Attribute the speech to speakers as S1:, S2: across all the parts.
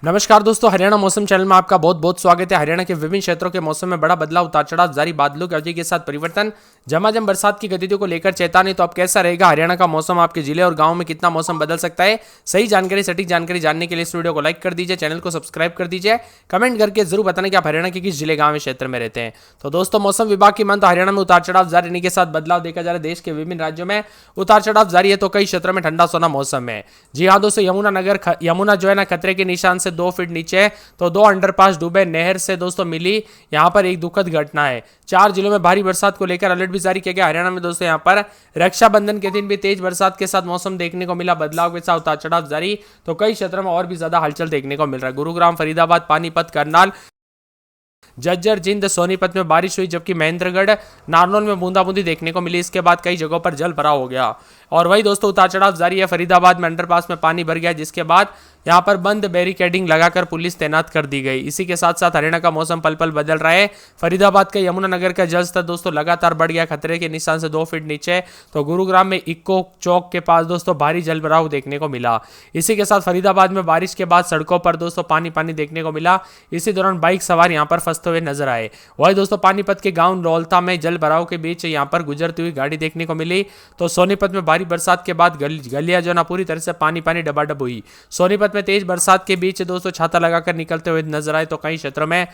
S1: नमस्कार दोस्तों, हरियाणा मौसम चैनल में आपका बहुत बहुत स्वागत है। हरियाणा के विभिन्न क्षेत्रों के मौसम में बड़ा बदलाव, उतार चढ़ाव जारी, बादलों की अवधि के साथ परिवर्तन, झमाझम बरसात की गतिविधियों को लेकर चेतावनी। तो अब कैसा रहेगा हरियाणा का मौसम, आपके जिले और गांव में कितना मौसम बदल सकता है? सही जानकारी, सटीक जानकारी जानने के लिए इस वीडियो को लाइक कर दीजिए, चैनल को सब्सक्राइब कर दीजिए, कमेंट करके जरूर बताना कि आप हरियाणा के किस जिले, गाँव में क्षेत्र में रहते हैं। तो दोस्तों, मौसम विभाग की मान तो हरियाणा में उतार चढ़ाव जारी रहने के साथ बदलाव देखा जा रहा है। देश के विभिन्न राज्यों में उतार चढ़ाव जारी है, तो कई क्षेत्रों में ठंडा सोना मौसम है। जी हाँ दोस्तों, यमुना जो है ना खतरे के निशान से 2 फीट नीचे है, तो 2 अंडरपास डूबे। नहर से दोस्तों मिली यहां पर एक दुखद घटना है। 4 जिलों में भारी बरसात को लेकर अलर्ट भी जारी किया गया। हरियाणा में दोस्तों यहां पर रक्षाबंधन के दिन भी तेज बरसात के साथ मौसम देखने को मिला। बदलाव के साथ उतार चढ़ाव जारी, तो कई क्षेत्रों में और भी ज्यादा हलचल देखने को मिल रहा है। गुरुग्राम, फरीदाबाद, पानीपत, करनाल, जज्जर, जिंद, सोनीपत में बारिश हुई, जबकि महेंद्रगढ़, नारनौल में बूंदाबूंदी देखने को मिली। इसके बाद कई जगहों पर जल भराव हो गया। और वही दोस्तों उतार चढ़ाव जारी है। फरीदाबाद में अंडरपास में पानी भर गया, जिसके बाद यहां पर बंद बैरिकेडिंग लगाकर पुलिस तैनात कर दी गई। इसी के साथ साथ हरियाणा का मौसम पल पल बदल रहा है। फरीदाबाद के यमुनानगर का जलस्तर दोस्तों लगातार बढ़ गया, खतरे के निशान से 2 फीट नीचे। तो गुरुग्राम में इक्को चौक के पास दोस्तों भारी जल भराव देखने को मिला। इसी के साथ फरीदाबाद में बारिश के बाद सड़कों पर दोस्तों पानी पानी देखने को मिला। इसी दौरान बाइक सवार यहां पर फंसते हुए नजर आए। वही दोस्तों पानीपत के गांव रौलता में जल भराव के बीच यहां पर गुजरती हुई गाड़ी देखने को मिली। तो सोनीपत में भारी बरसात के बाद गलियां जो ना पूरी तरह से पानी पानी डबाडब हुई। सोनीपत में तेज बरसात के बीच दोस्तों छाता लगाकर निकलते हुए नजर आए, तो कई क्षेत्रों में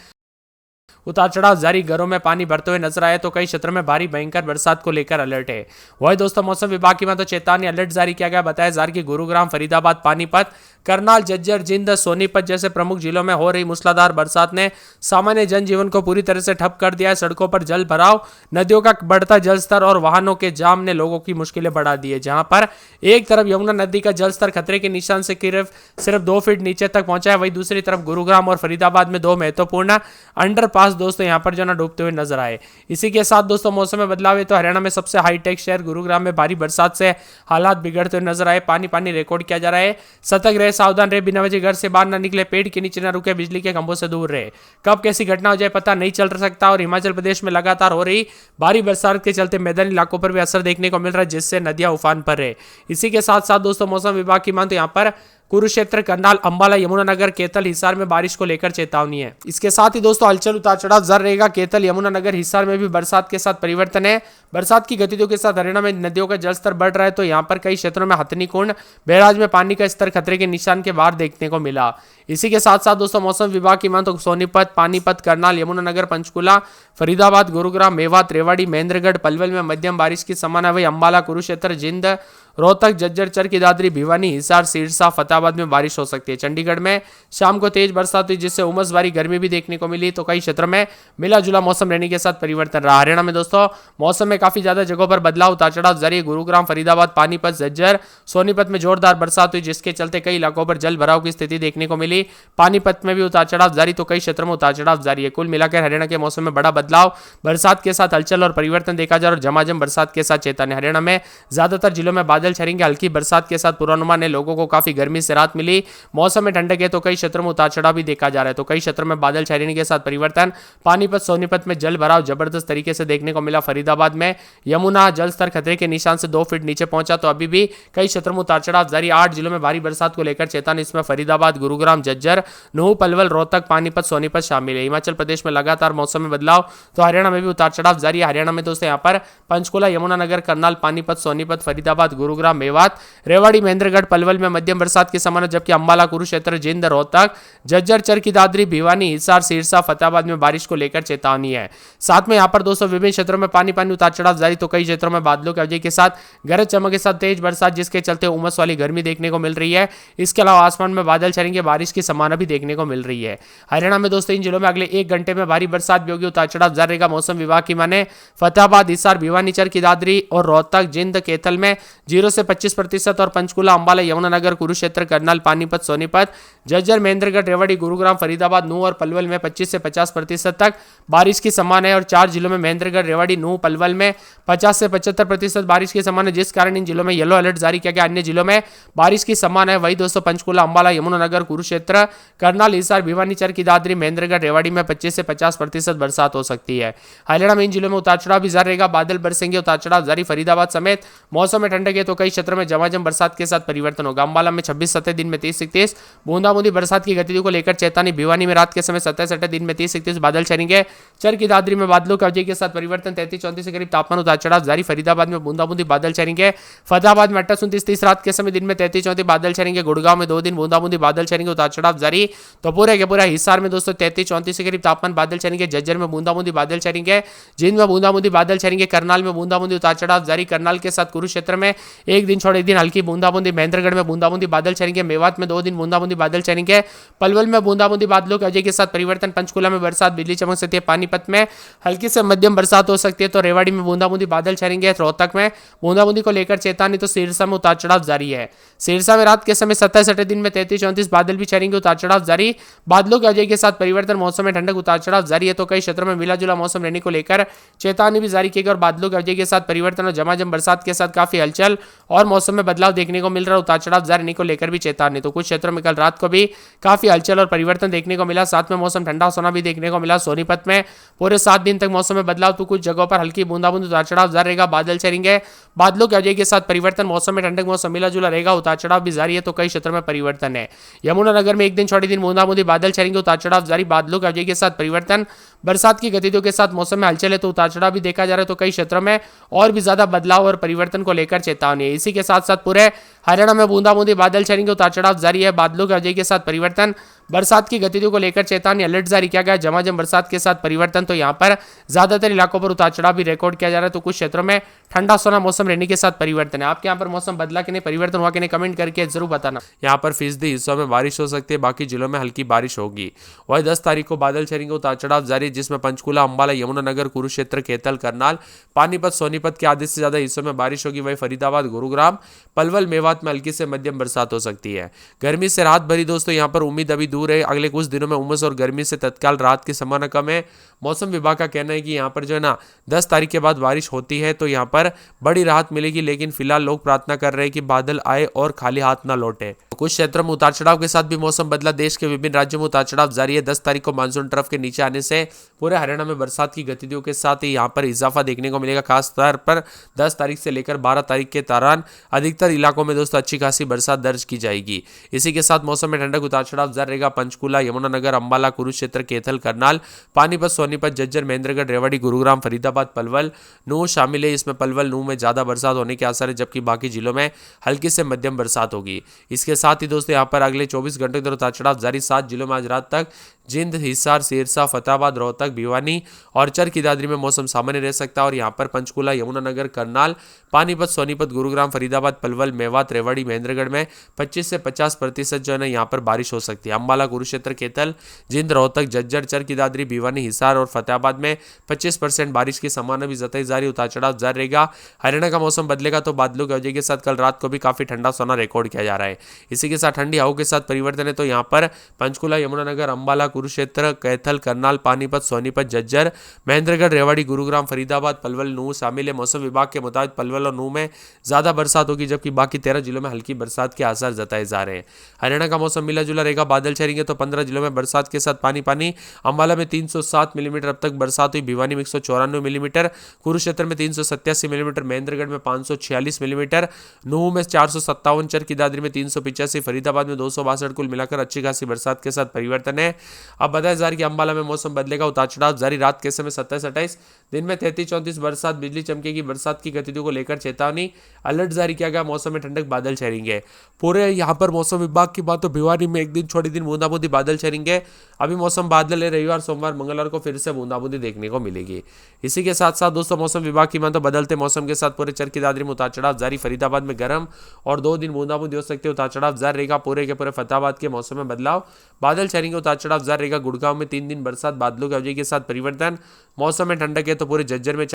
S1: उतार चढ़ाव जारी। घरों में पानी भरते हुए नजर आए, तो कई क्षेत्रों में भारी भयंकर बरसात को लेकर अलर्ट है। वही दोस्तों मौसम विभाग की तो चेतावनी अलर्ट जारी किया गया। बताया जा रहा है कि गुरुग्राम, फरीदाबाद, पानीपत, करनाल, जज्जर, जिंद, सोनीपत जैसे प्रमुख जिलों में हो रही मूसलाधार बरसात ने सामान्य जनजीवन को पूरी तरह से ठप कर दिया है। सड़कों पर जल भराव, नदियों का बढ़ता जलस्तर और वाहनों के जाम ने लोगों की मुश्किलें बढ़ा दी है। जहां पर एक तरफ यमुना नदी का जलस्तर खतरे के निशान से सिर्फ 2 फीट नीचे तक पहुंचा है, वही दूसरी तरफ गुरुग्राम और फरीदाबाद में 2 महत्वपूर्ण अंडरपास दोस्तों यहां पर जो ना डूबते हुए नजर आए। इसी के साथ दोस्तों मौसम में बदलाव है, तो हरियाणा में सबसे हाईटेक शहर गुरुग्राम में भारी बरसात से हालात बिगड़ते हुए नजर आए। पानी पानी रिकॉर्ड किया जा रहा है। सतर्क रहे, सावधान रहे, बिना वजह घर से बाहर ना निकले, पेड़ के नीचे ना रुके, बिजली के खंभों से दूर रहे। कब कैसी घटना हो जाए पता नहीं चल सकता। और हिमाचल प्रदेश में लगातार हो रही भारी बरसात के चलते मैदानी इलाकों पर भी असर देखने को मिल रहा है, जिससे नदियां उफान पर है। इसी के साथ साथ दोस्तों मौसम विभाग की मान तो यहां पर कुरुक्षेत्र, करनाल, अंबाला, यमुनानगर, केतल, हिसार में बारिश को लेकर चेतावनी है। इसके साथ ही दोस्तों हलचल उतार चढ़ाव जारी रहेगा। केतल, यमुनानगर, हिसार में भी बरसात के साथ परिवर्तन है। बरसात की गतिविधियों के साथ हरियाणा में नदियों का जलस्तर बढ़ रहा है, तो यहाँ पर कई क्षेत्रों में हथनी कुंड बैराज में पानी का स्तर खतरे के निशान के बाहर देखने को मिला। इसी के साथ साथ दोस्तों मौसम विभाग की मान तो सोनीपत, पानीपत, करनाल, यमुनानगर, पंचकुला, फरीदाबाद, गुरुग्राम, मेवात, रेवाड़ी, महेंद्रगढ़, पलवल में मध्यम बारिश की संभावना है। वही अंबाला, कुरुक्षेत्र, जिंद, रोहतक, जज्जर, चरखी दादरी, भिवानी, हिसार, सिरसा, फतेहाबाद में बारिश हो सकती है। चंडीगढ़ में शाम को तेज बरसात हुई, जिससे उमस भरी गर्मी भी देखने को मिली। तो कई क्षेत्रों में मिला जुला मौसम रहने के साथ परिवर्तन रहा। हरियाणा में दोस्तों मौसम में काफी ज्यादा जगहों पर बदलाव, उतार चढ़ाव जारी। गुरुग्राम, फरीदाबाद, पानीपत, जज्जर, सोनीपत में जोरदार बरसात हुई, जिसके चलते कई इलाकों पर जल भराव की स्थिति देखने को मिली। पानीपत में भी उतार चढ़ाव जारी, तो कई क्षेत्रों में उतार चढ़ाव जारी है। कुल मिलाकर हरियाणा के मौसम में बड़ा बदलाव, बरसात के साथ हलचल और परिवर्तन देखा जा रहा है। और झमाझम बरसात के साथ चेतावनी। हरियाणा में ज्यादातर जिलों में बादल छाएंगे। हल्की बरसात के साथ पूर्वानुमान ने लोगों को काफी गर्मी से राहत मिली। मौसम में ठंडक है, तो कई क्षेत्रों में उतार चढ़ाव भी देखा जा रहा है। तो कई क्षेत्रों में बादल छाने के साथ परिवर्तन। पानीपत, सोनीपत में जल भराव जबरदस्त तरीके से देखने को मिला। फरीदाबाद में यमुना जलस्तर खतरे के निशान से 2 फीट नीचे पहुंचा, तो अभी भी कई क्षेत्रों में उतार चढ़ाव जारी। 8 जिलों में भारी बरसात को लेकर चेतावनी। इसमें फरीदाबाद, गुरुग्राम, जज्जर, नूह, पलवल, रोहतक, पानीपत, सोनीपत शामिल है। हिमाचल प्रदेश में लगातार मौसम में बदलाव, तो हरियाणा में भी उतार चढ़ाव जारी है। हरियाणा में दोस्तों यहाँ पर पंचकुला, यमुनानगर, करनाल, पानीपत, सोनीपत, फरीदाबाद, गुरुग्राम, मेवात, रेवाड़ी, महेंद्रगढ़, पलवल में मध्यम बरसात की संभावना, जबकि अंबाला, कुरुक्षेत्र, जिंद, रोहतक, जज्जर, चरखी दादरी, भिवानी, हिसार, सिरसा, फतेहाबाद में बारिश को लेकर चेतावनी है। साथ में यहाँ पर दोस्तों विभिन्न क्षेत्रों में पानी पानी उतार चढ़ाव जारी, तो कई क्षेत्रों में बादलों की अवधि के साथ गरज चमक के साथ तेज बरसात, जिसके चलते उमस वाली गर्मी देखने को मिल रही है। इसके अलावा आसमान में बादल छाएंगे, बारिश की संभावना भी देखने को मिल रही है। हरियाणा में दोस्तों इन जिलों में अगले 1 घंटे में भारी बरसात भी होगी, उतार चढ़ाव जारी रहेगा। मौसम विभाग की माने फतेहाबाद, हिसार, भिवानी, चरखी दादरी और रोहतक, जिंद, केतल में 0 से 25% और पंचकुला, अंबाला, यमुनानगर, कुरुक्षेत्र, करनाल, पानीपत, सोनीपत, जज्जर, महेंद्रगढ़, रेवाड़ी, गुरुग्राम, फरीदाबाद, नूह और पलवल में 25 से 50% तक बारिश की संभावना है। और 4 जिलों में महेंद्रगढ़, रेवाड़ी, नूह, पलवल में 50 से 75% बारिश की संभावना है, जिस कारण इन जिलों में येलो अलर्ट जारी किया गया। अन्य जिलों में बारिश की संभावना है। वही दोस्तों पंचकुला, अंबाला, यमुनानगर, कुरुक्षेत्र, करनाल, हिसार, भिवानी, चरखी दादरी, महेंद्रगढ़, रेवाड़ी में 25 से 50% बरसात हो सकती है। हरियाणा में इन जिलों में उतार चढ़ाव भी जारी रहेगा। बादल बरसेंगे, उतार चढ़ाव जारी। फरीदाबाद समेत मौसम में ठंडक है, तो तो कई क्षेत्रों में झमाझम बरसात के साथ परिवर्तन होगा। अंबाला में 26-27 दिन में 30-31 बूंदाबूंदी बरसात की गतिविधियों को लेकर चेतावनी। भिवानी में रात के समय 27-28 दिन में 30-31 बादल छाएंगे। चर की दादरी में बादलों की अवधि के साथ परिवर्तन, 33-34 के करीब तापमान उतार चढ़ाव जारी। फरीदाबाद में बूंदाबूंदी बादल छाएंगे। फतेहाबाद में 28-29 रात के समय दिन में 33-34 बादल छाएंगे। गुड़गांव में 2 दिन बूंदाबूंदी बादल छाएंगे, उतार चढ़ाव जारी। तो पूरे के पूरा हिसार में दोस्तों 33-34 के करीब तापमान बादल छाएंगे। जज्जर में बूंदाबूंदी बादल छाएंगे। जींद में बूंदाबूंदी बादल छाएंगे। करनाल में बूंदाबूंदी उतार चढ़ाव जारी। करनाल के साथ कुरुक्षेत्र में एक दिन छोड़ एक दिन हल्की बूंदाबूंदी। महेंद्रगढ़ में बूंदाबूंदी बादल छाएंगे। मेवात में 2 दिन बूंदाबूंदी बादल छाएंगे। पलवल में बूंदाबूंदी बादलों की अवधि के साथ परिवर्तन। पंचकुला में बरसात बिजली चमक सकती है। पानीपत में हल्की से मध्यम बरसात हो सकती है। तो रेवाड़ी में बूंदाबूंदी बादल छाएंगे। रोहतक में बूंदाबूंदी को लेकर चेतावनी। तो सिरसा में उतार चढ़ाव जारी है। सिरसा में रात के समय 27-28 दिन में 33-34 बादल भी छाएंगे, उतार चढ़ाव जारी। बादलों की अवधि के साथ परिवर्तन, मौसम में ठंडक, उतार चढ़ाव जारी है। तो कई क्षेत्रों में मिला जुला मौसम रहने को लेकर चेतावनी भी जारी की गई और बादलों की अवधि के साथ परिवर्तन और झमाझम बरसात के साथ काफी हलचल और मौसम में बदलाव देखने को मिल रहा है। उतार चढ़ाव जारी रहने को लेकर भी चेतावनी। तो कुछ क्षेत्रों में कल रात को भी काफी हलचल और परिवर्तन देखने को मिला। साथ में मौसम ठंडा सोना भी देखने को मिला। सोनीपत में पूरे 7 दिन तक मौसम में बदलाव, तो कुछ जगहों पर हल्की बूंदाबूंदी, उतार चढ़ाव जारी रहेगा। बादल छाएंगे। बादलों की अवधि के साथ परिवर्तन, मौसम में ठंडक, मौसम मिला जुला रहेगा। उतार चढ़ाव भी जारी है। तो कई क्षेत्रों में परिवर्तन है। यमुनानगर में एक दिन छोड़े दिन बूंदाबूंदी बादल छाएंगे, उतार चढ़ाव जारी। बादलों की अवधि के साथ परिवर्तन, बरसात की गतिविधियों के साथ मौसम में हलचल है। तो उतार चढ़ाव भी देखा जा रहा है। तो कई क्षेत्रों में और भी ज्यादा बदलाव और परिवर्तन को लेकर चेतावनी है। इसी के साथ साथ पूरे हरियाणा में बूंदाबूंदी बादल छाएंगे, उतार चढ़ाव जारी है। बादलों की अवधि के साथ परिवर्तन, बरसात की गतिविधियों को लेकर चेतावनी, अलर्ट जारी किया गया। झमाझम बरसात के साथ परिवर्तन। तो यहाँ पर ज्यादातर इलाकों पर उतार चढ़ाव भी रिकॉर्ड किया जा रहा है। तो कुछ क्षेत्रों में ठंडा सोना मौसम रहने के साथ परिवर्तन है। आपके यहाँ पर मौसम बदला कि नहीं, परिवर्तन हुआ कि नहीं, कमेंट करके जरूर बताना।
S2: यहाँ पर फीसदी हिस्सों में बारिश हो सकती है, बाकी जिलों में हल्की बारिश होगी। वही 10 तारीख को बादल छाएंगे, उतार चढ़ाव जारी, जिसमें पंचकुला, अंबाला, यमुनानगर, कुरुक्षेत्र, कैथल, करनाल, पानीपत, सोनीपत के आधे से ज्यादा हिस्सों में बारिश होगी। वही फरीदाबाद, गुरुग्राम, पलवल, मेवात में हल्की से मध्यम बरसात हो सकती है। गर्मी से राहत भरी दोस्तों यहाँ पर उम्मीद अभी दूर है। अगले कुछ दिनों में उमस और गर्मी से तत्काल राहत की संभावना कम है। मौसम विभाग का कहना है कि यहाँ पर जो है ना 10 तारीख के बाद बारिश होती है तो यहाँ पर बड़ी राहत मिलेगी, लेकिन फिलहाल लोग प्रार्थना कर रहे हैं कि बादल आए और खाली हाथ ना लौटे। कुछ क्षेत्रों में उतार चढ़ाव के साथ भी मौसम बदला। देश के विभिन्न राज्यों में उतार चढ़ाव जारी है। 10 तारीख को मानसून ट्रफ के नीचे आने से पूरे हरियाणा में बरसात की गतिविधियों के साथ ही यहाँ पर इजाफा देखने को मिलेगा। खास तौर पर 10 तारीख से लेकर 12 तारीख के दौरान अधिकतर इलाकों में दोस्तों अच्छी खासी बरसात दर्ज की जाएगी। इसी के साथ मौसम में ठंडक, उतार चढ़ाव जारी रहेगा। पंचकुला, यमुनानगर, अंबाला, कुरुक्षेत्र, कैथल, करनाल, पानीपत, सोनीपत, जज्जर, महेंद्रगढ़, रेवाड़ी, गुरुग्राम, फरीदाबाद, पलवल, नूह शामिल है। इसमें पलवल, नूह में ज्यादा बरसात होने के आसार है, जबकि बाकी जिलों में हल्की से मध्यम बरसात होगी। इसके साथ ही दोस्तों यहाँ पर अगले 24 घंटे के उतार चढ़ाव जारी। 7 जिलों में आज रात तक जिंद, हिसार, सिरसा, फतेहाबाद, रोहतक, भिवानी और चर की दादरी में मौसम सामान्य रह सकता है। और यहाँ पर पंचकुला, यमुनानगर, करनाल, पानीपत, सोनीपत, गुरुग्राम, फरीदाबाद, पलवल, मेवात, रेवाड़ी, महेंद्रगढ़ में 25 से 50% जो है ना यहाँ पर बारिश हो सकती है। अंबाला, कुरुक्षेत्र, कैथल, जिंद, रोहतक, जज्जर, चर की दादरी, भिवानी, हिसार और फतेहाबाद में 25% बारिश की संभावना भी जताई जा रही। उतार चढ़ाव जारी रहेगा। हरियाणा का मौसम बदलेगा तो बादलों की वजह के साथ कल रात को भी काफी ठंडा सोना रिकॉर्ड किया जा रहा है। इसी के साथ ठंडी हवाओं के साथ परिवर्तन है। तो यहाँ पर पंचकुला, यमुनानगर, अंबाला, कुरुक्षेत्र, कैथल, करनाल, पानीपत, सोनीपत, जज्जर, महेंद्रगढ़, रेवाड़ी, गुरुग्राम, फरीदाबाद, पलवल, नूह शामिल है। मौसम विभाग के मुताबिक पलवल और नूह में ज्यादा बरसात होगी, जबकि बाकी 13 जिलों में हल्की बरसात के आसार जताए जा रहे हैं। हरियाणा का मौसम मिला जुला रहेगा। बादल छाएंगे तो 15 जिलों में बरसात के साथ पानी पानी। अंबाला में 307 मिलीमीटर अब तक बरसात हुई। भिवानी में 194 मिलीमीटर, कुरुक्षेत्र में 387 मिलीमीटर, महेंद्रगढ़ में 546 मिलीमीटर, नूह में 457, चर की दादरी में 385, फरीदाबाद में 262, कुल मिलाकर अच्छी खासी बरसात के साथ परिवर्तन है। अब बताया जा रहा है कि अंबाला में मौसम बदलेगा। उतार चढ़ाव जारी। रात के समय 27-28, दिन में 33-34 बरसात, बिजली चमकेगी। बरसात की गतिविधियों को लेकर चेतावनी, अलर्ट जारी किया गया। मौसम में ठंडक, बादल छाएंगे। पूरे यहाँ पर मौसम विभाग की बात तो भिवानी में एक दिन छोड़ी दिन बूंदाबूंदी बादल छाएंगे। अभी मौसम बादल है। रविवार, सोमवार, मंगलवार को फिर से बूंदाबूंदी देखने को मिलेगी। इसी के साथ साथ दोस्तों मौसम विभाग की मान तो बदलते मौसम के साथ पूरे चर की दादरी में उतार चढ़ाव जारी। फरीदाबाद में गर्म और 2 दिन बूंदाबूंदी हो सकती है। उतार चढ़ाव जारी रहेगा। पूरे के पूरे फतेहाबाद के मौसम में बदलाव, बादल छाएंगे। उतार चढ़ाव जारी रहेगा। गुड़गांव में 3 दिन बरसात, बादलों की वजह के साथ परिवर्तन, मौसम में ठंडक है। तो पूरे जज्जर में